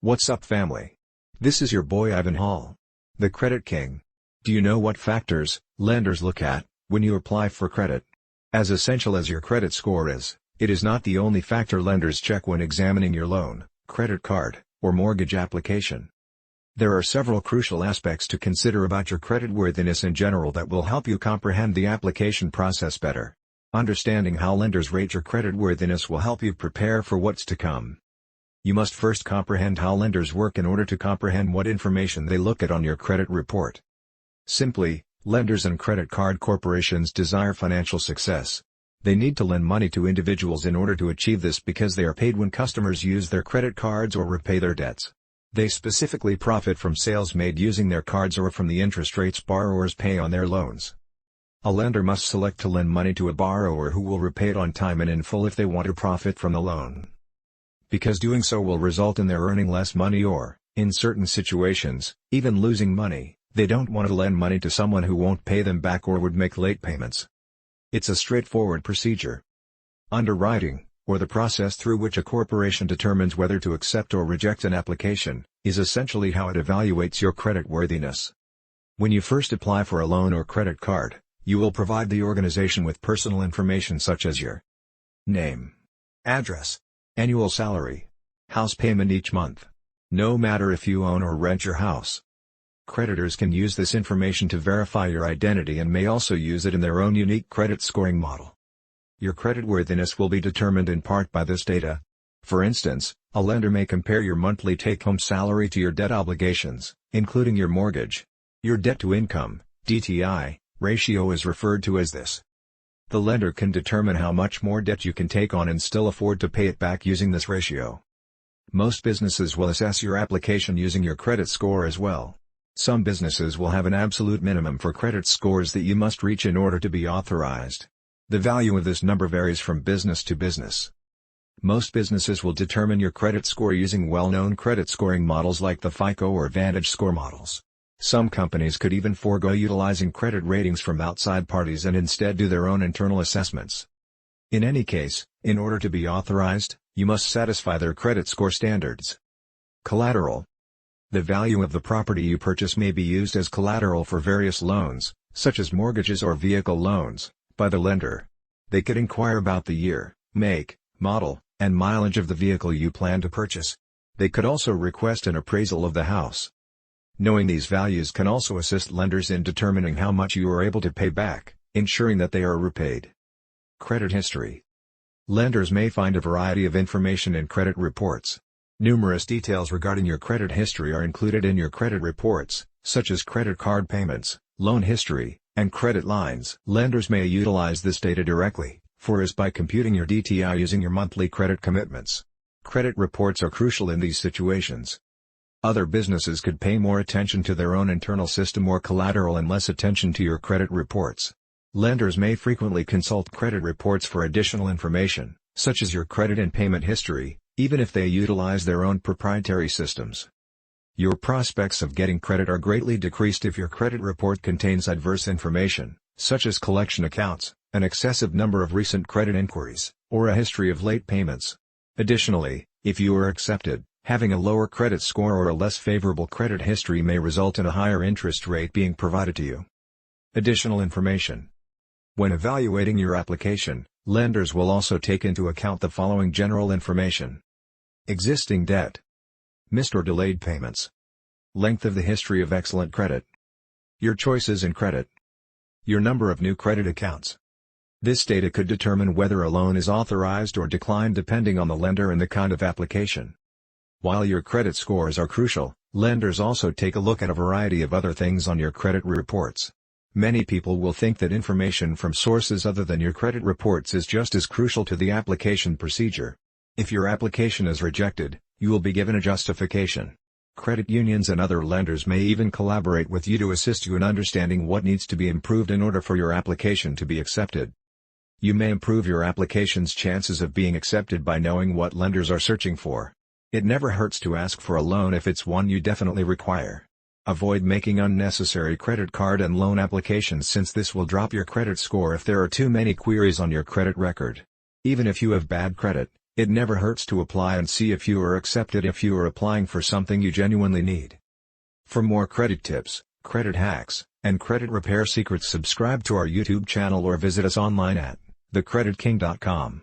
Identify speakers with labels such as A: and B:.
A: What's up, family? This is your boy Ivan Hall, the Credit King. Do you know what factors lenders look at when you apply for credit? As essential as your credit score is, it is not the only factor lenders check when examining your loan, credit card, or mortgage application. There are several crucial aspects to consider about your creditworthiness in general that will help you comprehend the application process better. Understanding how lenders rate your creditworthiness will help you prepare for what's to come. You must first comprehend how lenders work in order to comprehend what information they look at on your credit report. Simply, lenders and credit card corporations desire financial success. They need to lend money to individuals in order to achieve this because they are paid when customers use their credit cards or repay their debts. They specifically profit from sales made using their cards or from the interest rates borrowers pay on their loans. A lender must select to lend money to a borrower who will repay it on time and in full if they want to profit from the loan. Because doing so will result in their earning less money or, in certain situations, even losing money, they don't want to lend money to someone who won't pay them back or would make late payments. It's a straightforward procedure. Underwriting, or the process through which a corporation determines whether to accept or reject an application, is essentially how it evaluates your creditworthiness. When you first apply for a loan or credit card, you will provide the organization with personal information such as your name, address, annual salary, house payment each month. No matter if you own or rent your house. Creditors can use this information to verify your identity and may also use it in their own unique credit scoring model. Your creditworthiness will be determined in part by this data. For instance, a lender may compare your monthly take-home salary to your debt obligations, including your mortgage. Your debt-to-income (DTI) ratio is referred to as this. The lender can determine how much more debt you can take on and still afford to pay it back using this ratio. Most businesses will assess your application using your credit score as well. Some businesses will have an absolute minimum for credit scores that you must reach in order to be authorized. The value of this number varies from business to business. Most businesses will determine your credit score using well-known credit scoring models like the FICO or Vantage score models. Some companies could even forego utilizing credit ratings from outside parties and instead do their own internal assessments. In any case, in order to be authorized, you must satisfy their credit score standards. Collateral. The value of the property you purchase may be used as collateral for various loans, such as mortgages or vehicle loans, by the lender. They could inquire about the year, make, model, and mileage of the vehicle you plan to purchase. They could also request an appraisal of the house. Knowing these values can also assist lenders in determining how much you are able to pay back, ensuring that they are repaid. Credit history. Lenders may find a variety of information in credit reports. Numerous details regarding your credit history are included in your credit reports, such as credit card payments, loan history, and credit lines. Lenders may utilize this data directly, for as by computing your DTI using your monthly credit commitments. Credit reports are crucial in these situations. Other businesses could pay more attention to their own internal system or collateral and less attention to your credit reports. Lenders may frequently consult credit reports for additional information, such as your credit and payment history, even if they utilize their own proprietary systems. Your prospects of getting credit are greatly decreased if your credit report contains adverse information, such as collection accounts, an excessive number of recent credit inquiries, or a history of late payments. Additionally, if you are accepted, having a lower credit score or a less favorable credit history may result in a higher interest rate being provided to you. Additional information. When evaluating your application, lenders will also take into account the following general information. Existing debt. Missed or delayed payments. Length of the history of excellent credit. Your choices in credit. Your number of new credit accounts. This data could determine whether a loan is authorized or declined depending on the lender and the kind of application. While your credit scores are crucial, lenders also take a look at a variety of other things on your credit reports. Many people will think that information from sources other than your credit reports is just as crucial to the application procedure. If your application is rejected, you will be given a justification. Credit unions and other lenders may even collaborate with you to assist you in understanding what needs to be improved in order for your application to be accepted. You may improve your application's chances of being accepted by knowing what lenders are searching for. It never hurts to ask for a loan if it's one you definitely require. Avoid making unnecessary credit card and loan applications since this will drop your credit score if there are too many queries on your credit record. Even if you have bad credit, It never hurts to apply and see if you are accepted if you are applying for something you genuinely need. For more credit tips, credit hacks, and credit repair secrets, subscribe to our YouTube channel or visit us online at thecreditking.com.